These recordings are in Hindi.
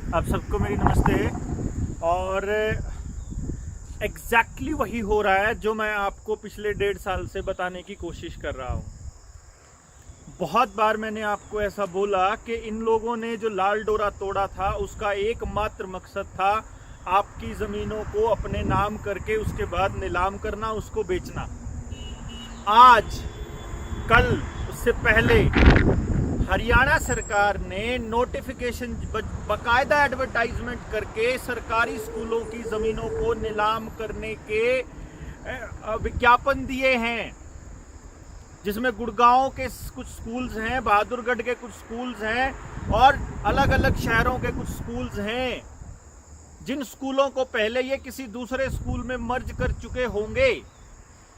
आप सबको मेरी नमस्ते। और एग्जैक्टली वही हो रहा है जो मैं आपको पिछले 1.5 साल से बताने की कोशिश कर रहा हूँ। बहुत बार मैंने आपको ऐसा बोला कि इन लोगों ने जो लाल डोरा तोड़ा था उसका एकमात्र मकसद था आपकी ज़मीनों को अपने नाम करके उसके बाद नीलाम करना, उसको बेचना। आज कल उससे पहले हरियाणा सरकार ने नोटिफिकेशन बाकायदा एडवर्टाइजमेंट करके सरकारी स्कूलों की ज़मीनों को नीलाम करने के विज्ञापन दिए हैं, जिसमें गुड़गांव के कुछ स्कूल्स हैं, बहादुरगढ़ के कुछ स्कूल्स हैं और अलग अलग शहरों के कुछ स्कूल्स हैं। जिन स्कूलों को पहले ये किसी दूसरे स्कूल में मर्ज कर चुके होंगे,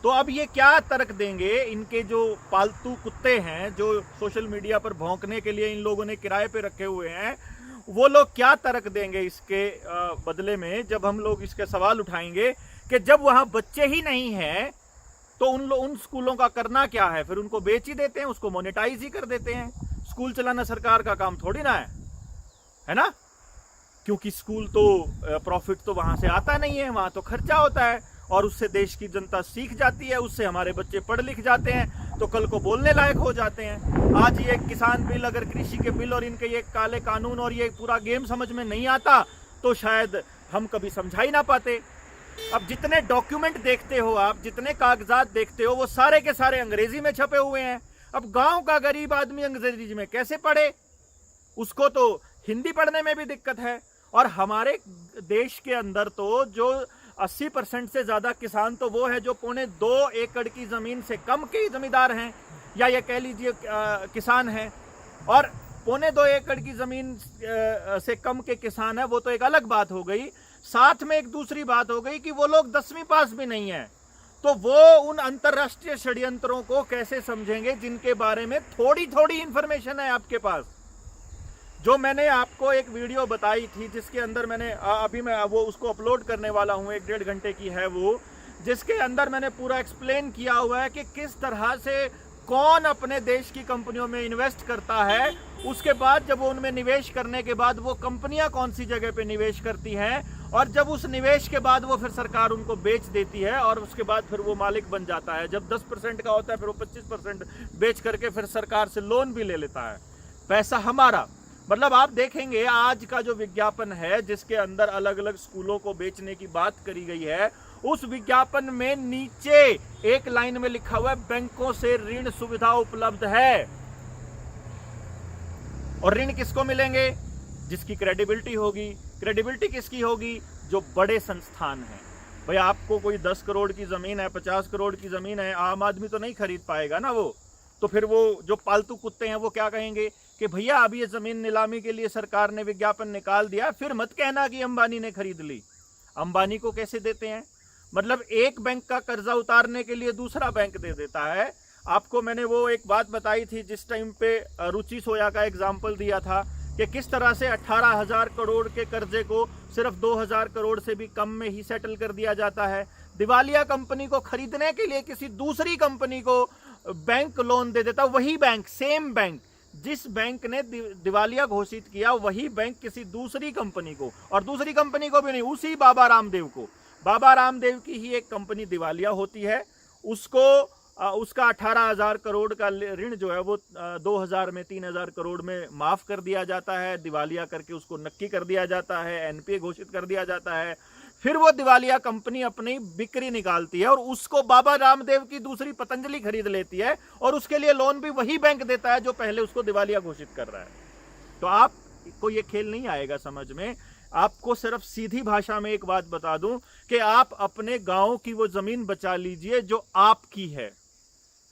तो अब ये क्या तर्क देंगे? इनके जो पालतू कुत्ते हैं जो सोशल मीडिया पर भौंकने के लिए इन लोगों ने किराए पे रखे हुए हैं, वो लोग क्या तर्क देंगे इसके बदले में, जब हम लोग इसके सवाल उठाएंगे कि जब वहां बच्चे ही नहीं हैं तो उन स्कूलों का करना क्या है? फिर उनको बेच ही देते हैं, उसको मोनेटाइज ही कर देते हैं। स्कूल चलाना सरकार का काम थोड़ी ना है ना? क्योंकि स्कूल तो प्रॉफिट तो वहां से आता नहीं है, वहां तो खर्चा होता है और उससे देश की जनता सीख जाती है, उससे हमारे बच्चे पढ़ लिख जाते हैं तो कल को बोलने लायक हो जाते हैं। आज ये किसान बिल, अगर कृषि के बिल और इनके ये काले कानून और ये पूरा गेम समझ में नहीं आता तो शायद हम कभी समझा ही ना पाते। अब जितने डॉक्यूमेंट देखते हो आप, जितने कागजात देखते हो, वो सारे के सारे अंग्रेजी में छपे हुए हैं। अब गांव का गरीब आदमी अंग्रेजी में कैसे पढ़े? उसको तो हिंदी पढ़ने में भी दिक्कत है। और हमारे देश के अंदर तो जो 80% से ज्यादा किसान तो वो है जो 2.25 एकड़ की जमीन से कम के जमींदार हैं, या ये कह लीजिए किसान हैं। और 2.25 एकड़ की जमीन से कम के किसान है, वो तो एक अलग बात हो गई। साथ में एक दूसरी बात हो गई कि वो लोग 10वीं पास भी नहीं है, तो वो उन अंतरराष्ट्रीय षड्यंत्रों को कैसे समझेंगे जिनके बारे में थोड़ी थोड़ी इंफॉर्मेशन है आपके पास। जो मैंने आपको एक वीडियो बताई थी, जिसके अंदर मैंने अभी मैं वो उसको अपलोड करने वाला हूं, 1-1.5 घंटे की है वो, जिसके अंदर मैंने पूरा एक्सप्लेन किया हुआ है कि किस तरह से कौन अपने देश की कंपनियों में इन्वेस्ट करता है। उसके बाद जब वो उनमें निवेश करने के बाद वो कंपनियां कौन सी जगह पे निवेश करती हैं, और जब उस निवेश के बाद वो फिर सरकार उनको बेच देती है और उसके बाद फिर वो मालिक बन जाता है। जब 10% का होता है फिर वो 25% बेच करके फिर सरकार से लोन भी ले लेता है, पैसा हमारा। मतलब आप देखेंगे आज का जो विज्ञापन है जिसके अंदर अलग अलग स्कूलों को बेचने की बात करी गई है, उस विज्ञापन में नीचे एक लाइन में लिखा हुआ है बैंकों से ऋण सुविधा उपलब्ध है। और ऋण किसको मिलेंगे? जिसकी क्रेडिबिलिटी होगी। क्रेडिबिलिटी किसकी होगी? जो बड़े संस्थान हैं। भाई आपको कोई 10 करोड़ की जमीन है, 50 करोड़ की जमीन है, आम आदमी तो नहीं खरीद पाएगा ना वो। तो फिर वो जो पालतू कुत्ते हैं वो क्या कहेंगे कि भैया अब ये जमीन नीलामी के लिए सरकार ने विज्ञापन निकाल दिया, फिर मत कहना कि अंबानी ने खरीद ली। अंबानी को कैसे देते हैं? मतलब एक बैंक का कर्जा उतारने के लिए दूसरा बैंक दे देता है। आपको मैंने वो एक बात बताई थी जिस टाइम पे रुचि सोया का एग्जाम्पल दिया था कि किस तरह से 18,000 करोड़ के कर्जे को सिर्फ 2,000 करोड़ से भी कम में ही सेटल कर दिया जाता है। दिवालिया कंपनी को खरीदने के लिए किसी दूसरी कंपनी को बैंक लोन दे देता, वही बैंक, सेम बैंक, जिस बैंक ने दिवालिया घोषित किया वही बैंक किसी दूसरी कंपनी को, और दूसरी कंपनी को भी नहीं, उसी बाबा रामदेव को, बाबा रामदेव की ही एक कंपनी दिवालिया होती है, उसको उसका 18,000 करोड़ का ऋण जो है वो 2000 में 3,000 करोड़ में माफ कर दिया जाता है। दिवालिया करके उसको नक्की कर दिया जाता है, एनपीए घोषित कर दिया जाता है। फिर वो दिवालिया कंपनी अपनी बिक्री निकालती है और उसको बाबा रामदेव की दूसरी पतंजलि खरीद लेती है, और उसके लिए लोन भी वही बैंक देता है जो पहले उसको दिवालिया घोषित कर रहा है। तो आपको ये खेल नहीं आएगा समझ में। आपको सिर्फ सीधी भाषा में एक बात बता दूं कि आप अपने गांव की वो जमीन बचा लीजिए जो आपकी है।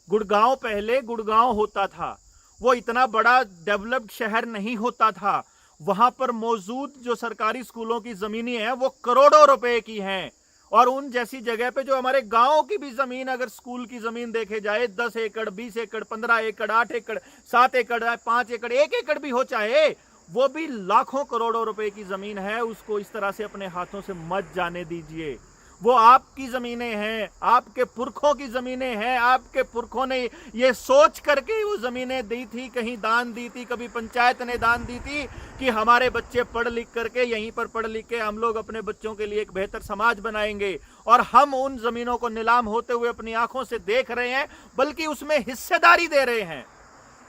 गुड़गांव पहले गुड़गांव होता था, वो इतना बड़ा डेवलप्ड शहर नहीं होता था। वहां पर मौजूद जो सरकारी स्कूलों की जमीनें हैं वो करोड़ों रुपए की हैं, और उन जैसी जगह पे जो हमारे गांव की भी जमीन, अगर स्कूल की जमीन देखे जाए 10 एकड़, 20 एकड़, 15 एकड़, 8 एकड़, 7 एकड़, 5 एकड़, 1 एकड़ भी हो चाहे, वो भी लाखों करोड़ों रुपए की जमीन है। उसको इस तरह से अपने हाथों से मत जाने दीजिए। वो आपकी जमीनें हैं, आपके पुरखों की जमीनें हैं। आपके पुरखों ने ये सोच करके वो जमीनें दी थी, कहीं दान दी थी, कभी पंचायत ने दान दी थी कि हमारे बच्चे पढ़ लिख करके यहीं पर पढ़ लिख के हम लोग अपने बच्चों के लिए एक बेहतर समाज बनाएंगे। और हम उन जमीनों को नीलाम होते हुए अपनी आंखों से देख रहे हैं, बल्कि उसमें हिस्सेदारी दे रहे हैं।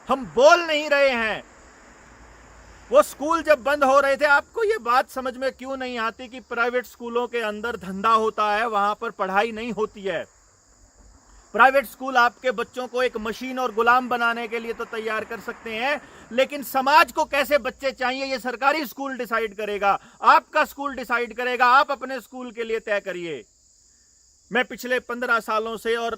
हम बोल नहीं रहे हैं। वो स्कूल जब बंद हो रहे थे, आपको ये बात समझ में क्यों नहीं आती कि प्राइवेट स्कूलों के अंदर धंधा होता है, वहां पर पढ़ाई नहीं होती है। प्राइवेट स्कूल आपके बच्चों को एक मशीन और गुलाम बनाने के लिए तो तैयार कर सकते हैं, लेकिन समाज को कैसे बच्चे चाहिए ये सरकारी स्कूल डिसाइड करेगा, आपका स्कूल डिसाइड करेगा। आप अपने स्कूल के लिए तय करिए। मैं पिछले 15 सालों से और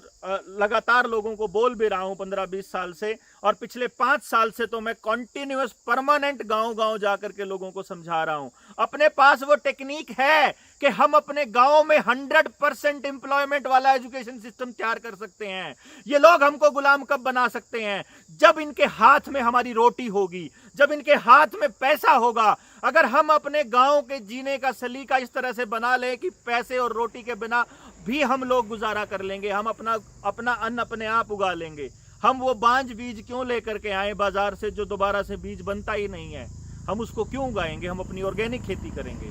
लगातार लोगों को बोल भी रहा हूं 15-20 साल से, और पिछले 5 साल से तो मैं कॉन्टिन्यूअस परमानेंट गांव-गांव जाकर के लोगों को समझा रहा हूं। अपने पास वो टेक्निक है कि हम अपने गांव में 100% एम्प्लॉयमेंट वाला एजुकेशन सिस्टम तैयार कर सकते हैं। ये लोग हमको गुलाम कब बना सकते हैं? जब इनके हाथ में हमारी रोटी होगी, जब इनके हाथ में पैसा होगा। अगर हम अपने गांव के जीने का सलीका इस तरह से बना ले कि पैसे और रोटी के बिना भी हम लोग गुजारा कर लेंगे, हम अपना अन्न अपने आप उगा लेंगे। हम वो बांझ बीज क्यों लेकर के आए बाजार से, जो दोबारा से बीज बनता ही नहीं है? हम उसको क्यों उगाएंगे? हम अपनी ऑर्गेनिक खेती करेंगे।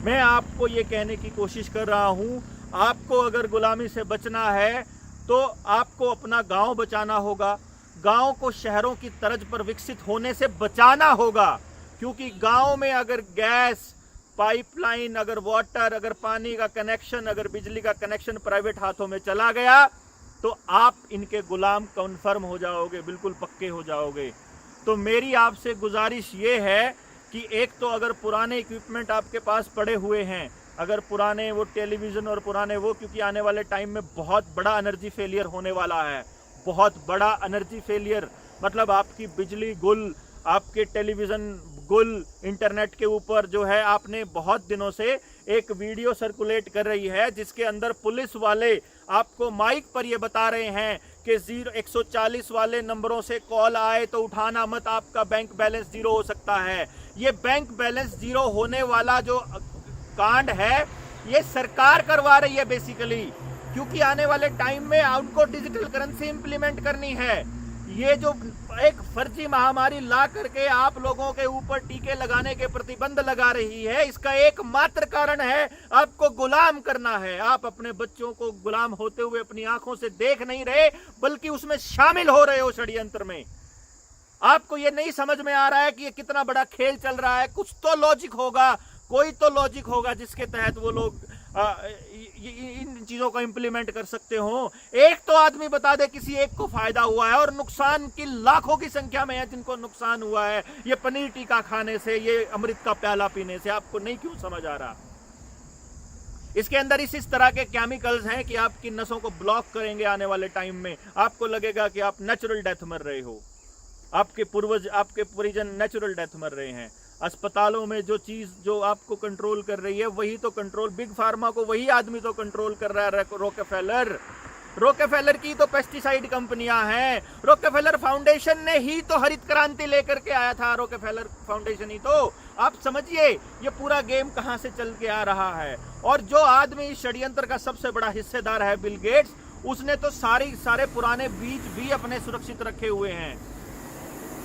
मैं आपको ये कहने की कोशिश कर रहा हूं, आपको अगर गुलामी से बचना है तो आपको अपना गांव बचाना होगा। गांव को शहरों की तर्ज पर विकसित होने से बचाना होगा, क्योंकि गांव में अगर गैस पाइपलाइन, अगर वाटर, अगर पानी का कनेक्शन, अगर बिजली का कनेक्शन प्राइवेट हाथों में चला गया तो आप इनके गुलाम कन्फर्म हो जाओगे, बिल्कुल पक्के हो जाओगे। तो मेरी आपसे गुजारिश ये है कि एक तो अगर पुराने इक्विपमेंट आपके पास पड़े हुए हैं, अगर पुराने वो टेलीविज़न और पुराने वो, क्योंकि आने वाले टाइम में बहुत बड़ा एनर्जी फेलियर होने वाला है, बहुत बड़ा एनर्जी फेलियर। मतलब आपकी बिजली गुल, आपके टेलीविज़न गुल, इंटरनेट के ऊपर जो है, आपने बहुत दिनों से एक वीडियो सर्कुलेट कर रही है जिसके अंदर पुलिस वाले आपको माइक पर ये बता रहे हैं कि 140 वाले नंबरों से कॉल आए तो उठाना मत, आपका बैंक बैलेंस जीरो हो सकता है। ये बैंक बैलेंस जीरो होने वाला जो कांड है ये सरकार करवा रही है बेसिकली, क्योंकि आने वाले टाइम में उनको डिजिटल करेंसी इंप्लीमेंट करनी है। ये जो एक फर्जी महामारी ला करके आप लोगों के ऊपर टीके लगाने के प्रतिबंध लगा रही है, इसका एकमात्र कारण है आपको गुलाम करना है। आप अपने बच्चों को गुलाम होते हुए अपनी आंखों से देख नहीं रहे, बल्कि उसमें शामिल हो रहे हो षड्यंत्र में। आपको ये नहीं समझ में आ रहा है कि ये कितना बड़ा खेल चल रहा है। कुछ तो लॉजिक होगा, कोई तो लॉजिक होगा जिसके तहत वो लोग इन चीजों को इंप्लीमेंट कर सकते हो। एक तो आदमी बता दे किसी एक को फायदा हुआ है, और नुकसान की लाखों की संख्या में है जिनको नुकसान हुआ है ये पनीर टीका खाने से, ये अमृत का प्याला पीने से। आपको नहीं क्यों समझ आ रहा? इसके अंदर इस तरह के केमिकल्स हैं कि आपकी नसों को ब्लॉक करेंगे। आने वाले टाइम में आपको लगेगा कि आप नेचुरल डेथ मर रहे हो, आपके पूर्वज, आपके परिजन नेचुरल डेथ मर रहे हैं। अस्पतालों में जो चीज जो आपको कंट्रोल कर रही है वही तो कंट्रोल, बिग फार्मा को वही आदमी तो कंट्रोल कर रहा है। रोकेफेलर की तो पेस्टिसाइड कंपनियां हैं। रोकेफेलर फाउंडेशन ने ही तो हरित क्रांति लेकर के आया था। रोकेफेलर फाउंडेशन ही तो, आप समझिए ये पूरा गेम कहां से चल के आ रहा है। और जो आदमी इस षड्यंत्र का सबसे बड़ा हिस्सेदार है, बिल गेट्स, उसने तो सारे पुराने बीज भी अपने सुरक्षित रखे हुए हैं।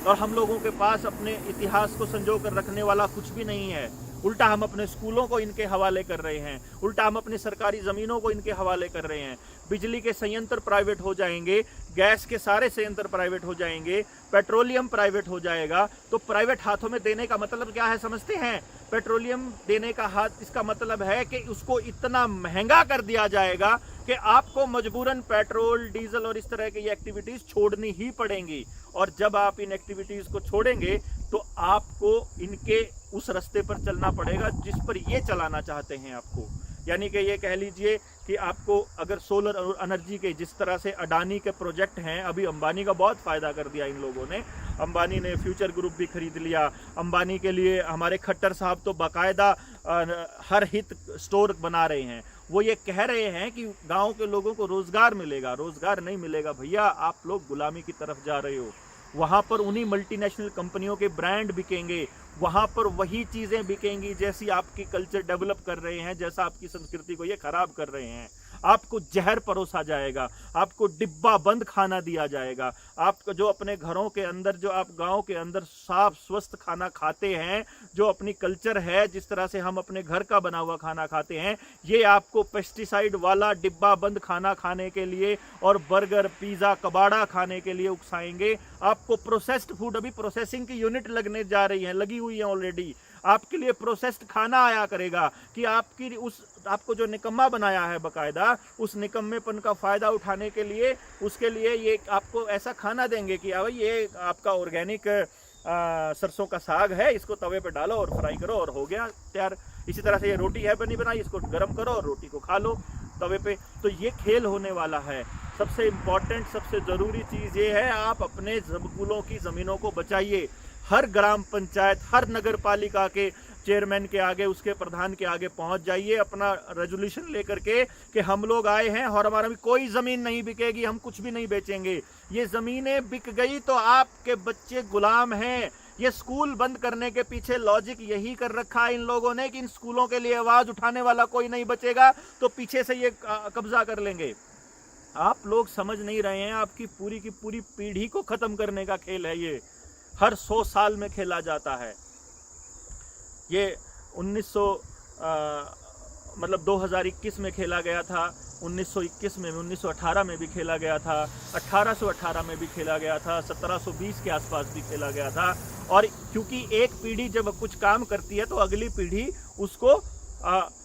और हम लोगों के पास अपने इतिहास को संजो कर रखने वाला कुछ भी नहीं है। उल्टा हम अपने स्कूलों को इनके हवाले कर रहे हैं, उल्टा हम अपनी सरकारी जमीनों को इनके हवाले कर रहे हैं। बिजली के संयंत्र प्राइवेट हो जाएंगे, गैस के सारे संयंत्र प्राइवेट हो जाएंगे, पेट्रोलियम प्राइवेट हो जाएगा। तो प्राइवेट हाथों में देने का मतलब क्या है समझते हैं? पेट्रोलियम देने का हाथ, इसका मतलब है कि उसको इतना महंगा कर दिया जाएगा कि आपको मजबूरन पेट्रोल, डीजल और इस तरह की एक्टिविटीज छोड़नी ही पड़ेंगी। और जब आप इन एक्टिविटीज को छोड़ेंगे तो आपको इनके उस रास्ते पर चलना पड़ेगा जिस पर ये चलाना चाहते हैं आपको। यानी कि ये कह लीजिए कि आपको अगर सोलर एनर्जी के जिस तरह से अडानी के प्रोजेक्ट हैं, अभी अंबानी का बहुत फ़ायदा कर दिया इन लोगों ने। अंबानी ने फ्यूचर ग्रुप भी खरीद लिया। अंबानी के लिए हमारे खट्टर साहब तो बाकायदा हर हित स्टोर बना रहे हैं। वो ये कह रहे हैं कि गांव के लोगों को रोजगार मिलेगा। रोजगार नहीं मिलेगा भैया, आप लोग गुलामी की तरफ जा रहे हो। वहां पर उन्हीं मल्टीनेशनल कंपनियों के ब्रांड बिकेंगे, वहां पर वही चीजें बिकेंगी जैसी आपकी कल्चर डेवलप कर रहे हैं, जैसा आपकी संस्कृति को ये खराब कर रहे हैं। आपको जहर परोसा जाएगा, आपको डिब्बा बंद खाना दिया जाएगा। आप जो अपने घरों के अंदर, जो आप गांव के अंदर साफ स्वस्थ खाना खाते हैं, जो अपनी कल्चर है, जिस तरह से हम अपने घर का बना हुआ खाना खाते हैं, ये आपको पेस्टिसाइड वाला डिब्बा बंद खाना खाने के लिए और बर्गर, पिज्जा, कबाड़ा खाने के लिए उकसाएंगे। आपको प्रोसेस्ड फूड, अभी प्रोसेसिंग की यूनिट लगने जा रही है, लगी हुई है ऑलरेडी, आपके लिए प्रोसेस्ड खाना आया करेगा कि आपको जो निकम्मा बनाया है बकायदा, उस निकम्मेपन का फायदा उठाने के लिए, उसके लिए ये आपको ऐसा खाना देंगे कि भाई ये आपका ऑर्गेनिक सरसों का साग है, इसको तवे पे डालो और फ्राई करो और हो गया तैयार। इसी तरह से ये रोटी है बनी बनाई, इसको गर्म करो और रोटी को खा लो तवे पे। तो ये खेल होने वाला है। सबसे इम्पोर्टेंट, सबसे ज़रूरी चीज़ ये है, आप अपने स्कूलों की ज़मीनों को बचाइए। हर ग्राम पंचायत, हर नगर पालिका के चेयरमैन के आगे, उसके प्रधान के आगे पहुंच जाइए अपना रेजोल्यूशन लेकर के कि हम लोग आए हैं और हमारा भी कोई ज़मीन नहीं बिकेगी, हम कुछ भी नहीं बेचेंगे। ये ज़मीनें बिक गई तो आपके बच्चे गुलाम हैं। ये स्कूल बंद करने के पीछे लॉजिक यही कर रखा है इन लोगों ने कि इन स्कूलों के लिए आवाज़ उठाने वाला कोई नहीं बचेगा, तो पीछे से ये कब्जा कर लेंगे। आप लोग समझ नहीं रहे हैं, आपकी पूरी की पूरी पीढ़ी को ख़त्म करने का खेल है ये। हर 100 साल में खेला जाता है ये। 2021 में खेला गया था, 1921 में, 1918 में भी खेला गया था, 1818 में भी खेला गया था, 1720 के आसपास भी खेला गया था। और क्योंकि एक पीढ़ी जब कुछ काम करती है तो अगली पीढ़ी उसको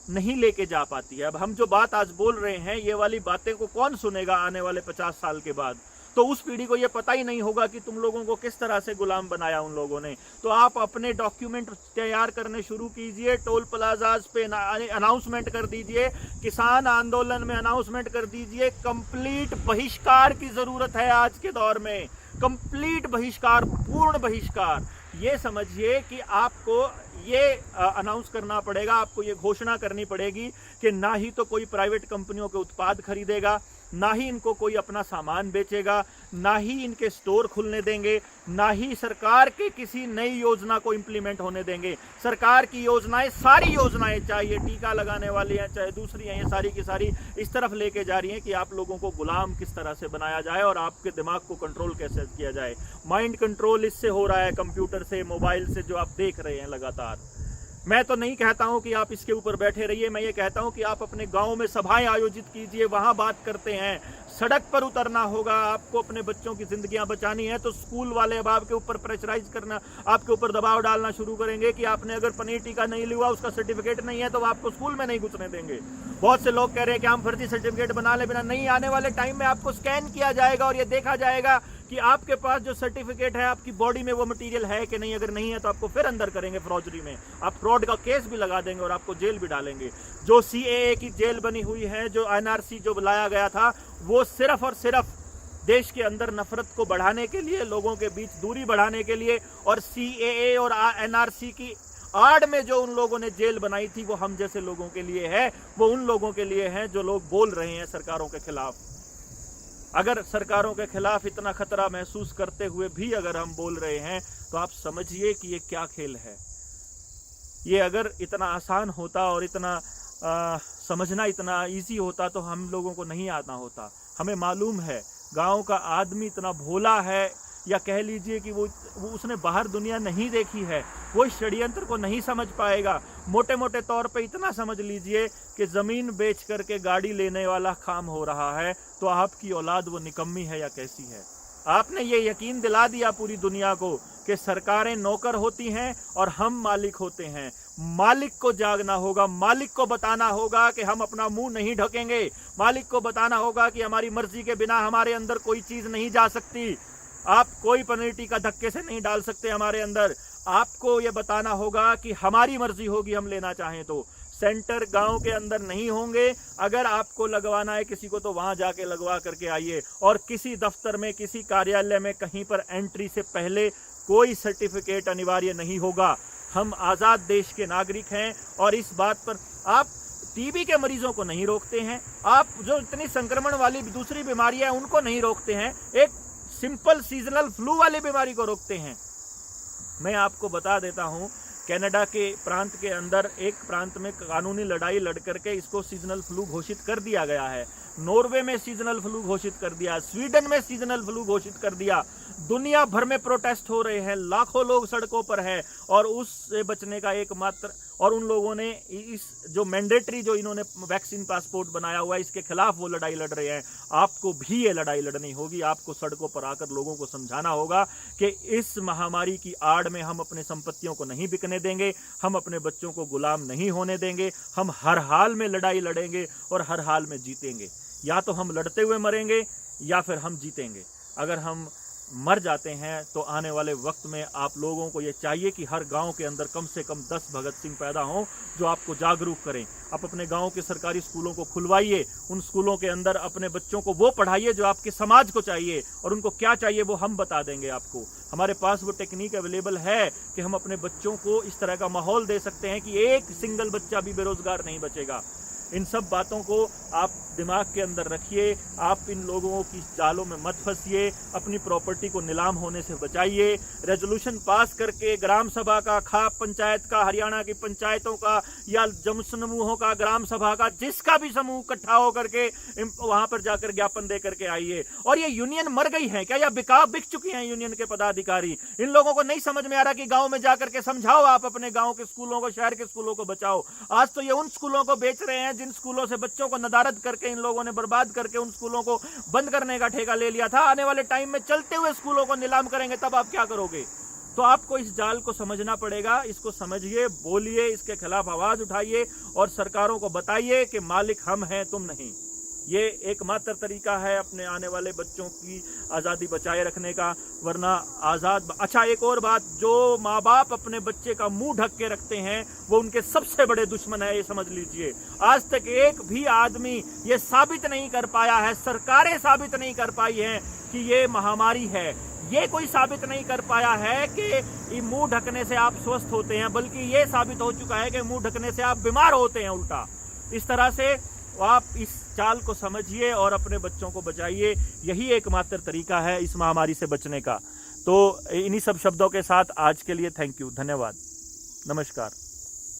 नहीं लेके जा पाती है। अब हम जो बात आज बोल रहे हैं, ये वाली बातें को कौन सुनेगा आने वाले 50 साल के बाद? तो उस पीढ़ी को ये पता ही नहीं होगा कि तुम लोगों को किस तरह से गुलाम बनाया उन लोगों ने। तो आप अपने डॉक्यूमेंट तैयार करने शुरू कीजिए, टोल प्लाजाज पे अनाउंसमेंट कर दीजिए, किसान आंदोलन में अनाउंसमेंट कर दीजिए। कंप्लीट बहिष्कार की जरूरत है आज के दौर में, कंप्लीट बहिष्कार, पूर्ण बहिष्कार। ये समझिए कि आपको ये अनाउंस करना पड़ेगा, आपको ये घोषणा करनी पड़ेगी कि ना ही तो कोई प्राइवेट कंपनियों के उत्पाद खरीदेगा, ना ही इनको कोई अपना सामान बेचेगा, ना ही इनके स्टोर खुलने देंगे, ना ही सरकार के किसी नई योजना को इम्प्लीमेंट होने देंगे। सरकार की योजनाएं, सारी योजनाएं, चाहे ये टीका लगाने वाली हैं, चाहे दूसरी हैं, ये सारी की सारी इस तरफ लेके जा रही हैं कि आप लोगों को गुलाम किस तरह से बनाया जाए और आपके दिमाग को कंट्रोल कैसे किया जाए। माइंड कंट्रोल इससे हो रहा है, कंप्यूटर से, मोबाइल से, जो आप देख रहे हैं लगातार। मैं तो नहीं कहता हूं कि आप इसके ऊपर बैठे रहिए, मैं ये कहता हूं कि आप अपने गांव में सभाएं आयोजित कीजिए, वहां बात करते हैं। सड़क पर उतरना होगा, आपको अपने बच्चों की जिंदगियां बचानी है तो स्कूल वाले अब आपके ऊपर प्रेशराइज करना, आपके ऊपर दबाव डालना शुरू करेंगे कि आपने अगर पनीर टीका नहीं लिया, उसका सर्टिफिकेट नहीं है, तो आपको स्कूल में नहीं घुसने देंगे। बहुत से लोग कह रहे हैं कि हम फर्जी सर्टिफिकेट बना ले बिना। नहीं, आने वाले टाइम में आपको स्कैन किया जाएगा और ये देखा जाएगा कि आपके पास जो सर्टिफिकेट है, आपकी बॉडी में वो मटेरियल है कि नहीं। अगर नहीं है तो आपको फिर अंदर करेंगे फौजरी में, आप फ्रॉड का केस भी लगा देंगे और आपको जेल भी डालेंगे। जो CAA की जेल बनी हुई है, जो NRC जो लाया गया था, वो सिर्फ और सिर्फ देश के अंदर नफरत को बढ़ाने के लिए, लोगों के बीच दूरी बढ़ाने के लिए, और CAA और NRC की आड़ में जो उन लोगों ने जेल बनाई थी, वो हम जैसे लोगों के लिए है, वो उन लोगों के लिए है जो लोग बोल रहे हैं सरकारों के खिलाफ। अगर सरकारों के खिलाफ इतना खतरा महसूस करते हुए भी अगर हम बोल रहे हैं, तो आप समझिए कि ये क्या खेल है। ये अगर इतना आसान होता और इतना समझना इतना इजी होता तो हम लोगों को नहीं आना होता। हमें मालूम है गांव का आदमी इतना भोला है, या कह लीजिए कि वो उसने बाहर दुनिया नहीं देखी है, वो इस षड्यंत्र को नहीं समझ पाएगा। मोटे मोटे तौर पे इतना समझ लीजिए कि ज़मीन बेच करके गाड़ी लेने वाला काम हो रहा है, तो आपकी औलाद वो निकम्मी है या कैसी है। आपने ये यकीन दिला दिया पूरी दुनिया को कि सरकारें नौकर होती हैं और हम मालिक होते हैं। मालिक को जागना होगा, मालिक को बताना होगा कि हम अपना मुंह नहीं ढकेंगे, मालिक को बताना होगा कि हमारी मर्जी के बिना हमारे अंदर कोई चीज़ नहीं जा सकती। आप कोई पनीर टीका धक्के से नहीं डाल सकते हमारे अंदर। आपको ये बताना होगा कि हमारी मर्जी होगी, हम लेना चाहें तो। सेंटर गांव के अंदर नहीं होंगे। अगर आपको लगवाना है किसी को तो वहां जाके लगवा करके आइए, और किसी दफ्तर में, किसी कार्यालय में कहीं पर एंट्री से पहले कोई सर्टिफिकेट अनिवार्य नहीं होगा। हम आज़ाद देश के नागरिक हैं, और इस बात पर आप टीबी के मरीजों को नहीं रोकते हैं, आप जो इतनी संक्रमण वाली दूसरी बीमारियां हैं उनको नहीं रोकते हैं, एक सिंपल सीजनल फ्लू वाली बीमारी को रोकते हैं। मैं आपको बता देता हूं, कनाडा के प्रांत के अंदर एक प्रांत में कानूनी लड़ाई लड़ करके इसको सीजनल फ्लू घोषित कर दिया गया है। नॉर्वे में सीजनल फ्लू घोषित कर दिया, स्वीडन में सीजनल फ्लू घोषित कर दिया। दुनिया भर में प्रोटेस्ट हो रहे हैं, लाखों लोग सड़कों पर हैं, और उससे बचने का एकमात्र, और उन लोगों ने इस जो मैंडेटरी जो इन्होंने वैक्सीन पासपोर्ट बनाया हुआ है, इसके खिलाफ वो लड़ाई लड़ रहे हैं। आपको भी ये लड़ाई लड़नी होगी। आपको सड़कों पर आकर लोगों को समझाना होगा कि इस महामारी की आड़ में हम अपने संपत्तियों को नहीं बिकने देंगे, हम अपने बच्चों को गुलाम नहीं होने देंगे, हम हर हाल में लड़ाई लड़ेंगे और हर हाल में जीतेंगे। या तो हम लड़ते हुए मरेंगे या फिर हम जीतेंगे। अगर हम मर जाते हैं तो आने वाले वक्त में आप लोगों को ये चाहिए कि हर गांव के अंदर कम से कम 10 भगत सिंह पैदा हों जो आपको जागरूक करें। आप अपने गांव के सरकारी स्कूलों को खुलवाइए, उन स्कूलों के अंदर अपने बच्चों को वो पढ़ाइए जो आपके समाज को चाहिए, और उनको क्या चाहिए वो हम बता देंगे आपको। हमारे पास वो टेक्निक अवेलेबल है कि हम अपने बच्चों को इस तरह का माहौल दे सकते हैं कि एक सिंगल बच्चा भी बेरोजगार नहीं बचेगा। इन सब बातों को आप दिमाग के अंदर रखिए। आप इन लोगों की जालों में मत फंसिए, अपनी प्रॉपर्टी को नीलाम होने से बचाइए। रेजोल्यूशन पास करके ग्राम सभा का, खाप पंचायत का, हरियाणा की पंचायतों का, या जन समूहों का, ग्राम सभा का, जिसका भी समूह इकट्ठा होकर के वहां पर जाकर ज्ञापन दे करके आइए। और ये यूनियन मर गई है क्या, या बिक चुकी हैं यूनियन के पदाधिकारी? इन लोगों को नहीं समझ में आ रहा कि गांव में जाकर के समझाओ, आप अपने गांव के स्कूलों को, शहर के स्कूलों को बचाओ। आज तो ये उन स्कूलों को बेच रहे हैं जिन स्कूलों से बच्चों को नदारद करके इन लोगों ने बर्बाद करके उन स्कूलों को बंद करने का ठेका ले लिया था। आने वाले टाइम में चलते हुए स्कूलों को नीलाम करेंगे, तब आप क्या करोगे? तो आपको इस जाल को समझना पड़ेगा। इसको समझिए, बोलिए, इसके खिलाफ आवाज उठाइए और सरकारों को बताइए कि मालिक हम हैं, तुम नहीं। ये एकमात्र तरीका है अपने आने वाले बच्चों की आज़ादी बचाए रखने का, वरना आज़ाद। अच्छा, एक और बात, जो माँ बाप अपने बच्चे का मुंह ढक के रखते हैं वो उनके सबसे बड़े दुश्मन है, ये समझ लीजिए। आज तक एक भी आदमी ये साबित नहीं कर पाया है, सरकारें साबित नहीं कर पाई हैं कि ये महामारी है। ये कोई साबित नहीं कर पाया है कि मुंह ढकने से आप स्वस्थ होते हैं, बल्कि ये साबित हो चुका है कि मुंह ढकने से आप बीमार होते हैं उल्टा। इस तरह से आप इस चाल को समझिए और अपने बच्चों को बचाइए। यही एकमात्र तरीका है इस महामारी से बचने का। तो इन्हीं सब शब्दों के साथ आज के लिए थैंक यू, धन्यवाद, नमस्कार।